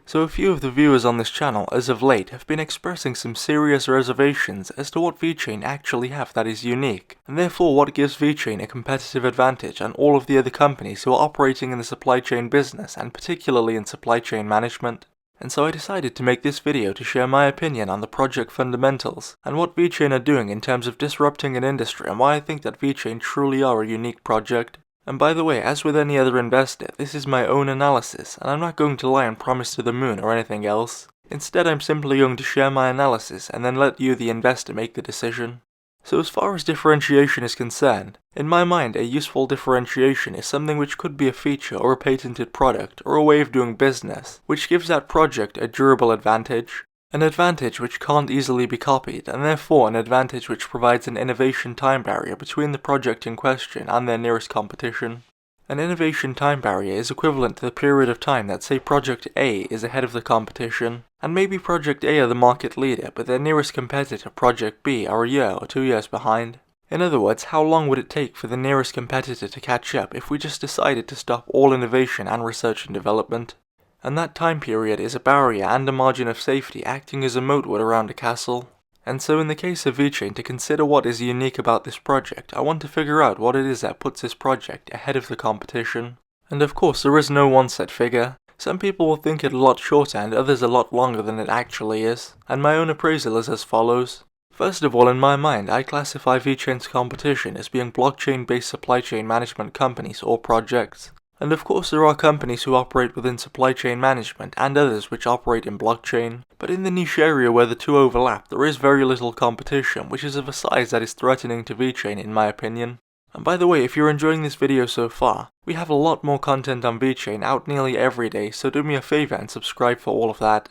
So a few of the viewers on this channel as of late have been expressing some serious reservations as to what VeChain actually have that is unique, and therefore what gives VeChain a competitive advantage on all of the other companies who are operating in the supply chain business and particularly in supply chain management. And so I decided to make this video to share my opinion on the project fundamentals and what VeChain are doing in terms of disrupting an industry and why I think that VeChain truly are a unique project. And by the way, as with any other investor, this is my own analysis, and I'm not going to lie and promise to the moon or anything else. Instead, I'm simply going to share my analysis and then let you, the investor, make the decision. So as far as differentiation is concerned, in my mind a useful differentiation is something which could be a feature or a patented product or a way of doing business, which gives that project a durable advantage. An advantage which can't easily be copied, and therefore an advantage which provides an innovation time barrier between the project in question and their nearest competition. An innovation time barrier is equivalent to the period of time that, say, Project A is ahead of the competition, and maybe Project A are the market leader, but their nearest competitor, Project B, are a year or 2 years behind. In other words, how long would it take for the nearest competitor to catch up if we just decided to stop all innovation and research and development? And that time period is a barrier and a margin of safety acting as a moat would around a castle. And so in the case of VeChain, to consider what is unique about this project, I want to figure out what it is that puts this project ahead of the competition. And of course there is no one set figure. Some people will think it a lot shorter and others a lot longer than it actually is, and my own appraisal is as follows. First of all, in my mind, I classify VeChain's competition as being blockchain-based supply chain management companies or projects. And of course there are companies who operate within supply chain management and others which operate in blockchain, but in the niche area where the two overlap there is very little competition, which is of a size that is threatening to VeChain in my opinion. And by the way, if you're enjoying this video so far, we have a lot more content on VeChain out nearly every day, so do me a favor and subscribe for all of that.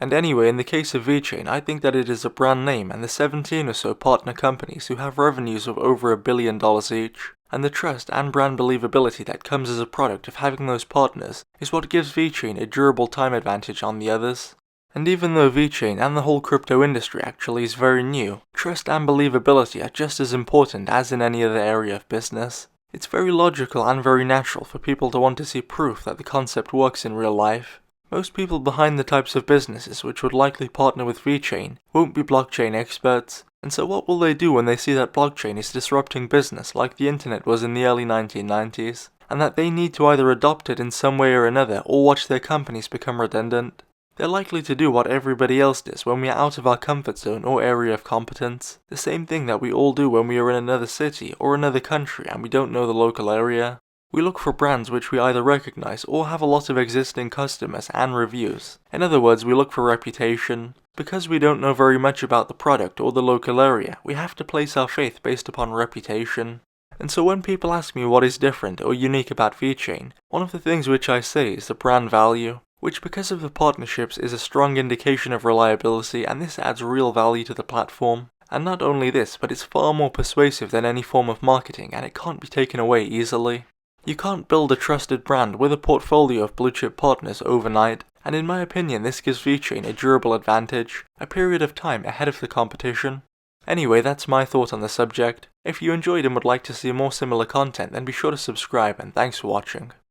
And anyway, in the case of VeChain, I think that it is a brand name and the 17 or so partner companies who have revenues of over $1 billion each. And the trust and brand believability that comes as a product of having those partners is what gives VeChain a durable time advantage on the others. And even though VeChain and the whole crypto industry actually is very new, trust and believability are just as important as in any other area of business. It's very logical and very natural for people to want to see proof that the concept works in real life. Most people behind the types of businesses which would likely partner with VeChain won't be blockchain experts. And so what will they do when they see that blockchain is disrupting business like the internet was in the early 1990s, and that they need to either adopt it in some way or another or watch their companies become redundant? They're likely to do what everybody else does when we are out of our comfort zone or area of competence, the same thing that we all do when we are in another city or another country and we don't know the local area. We look for brands which we either recognize or have a lot of existing customers and reviews. In other words, we look for reputation. Because we don't know very much about the product or the local area, we have to place our faith based upon reputation. And so when people ask me what is different or unique about VeChain, one of the things which I say is the brand value, which because of the partnerships is a strong indication of reliability, and this adds real value to the platform. And not only this, but it's far more persuasive than any form of marketing and it can't be taken away easily. You can't build a trusted brand with a portfolio of blue chip partners overnight, and in my opinion this gives VeChain a durable advantage, a period of time ahead of the competition. Anyway, that's my thought on the subject. If you enjoyed and would like to see more similar content, then be sure to subscribe, and thanks for watching.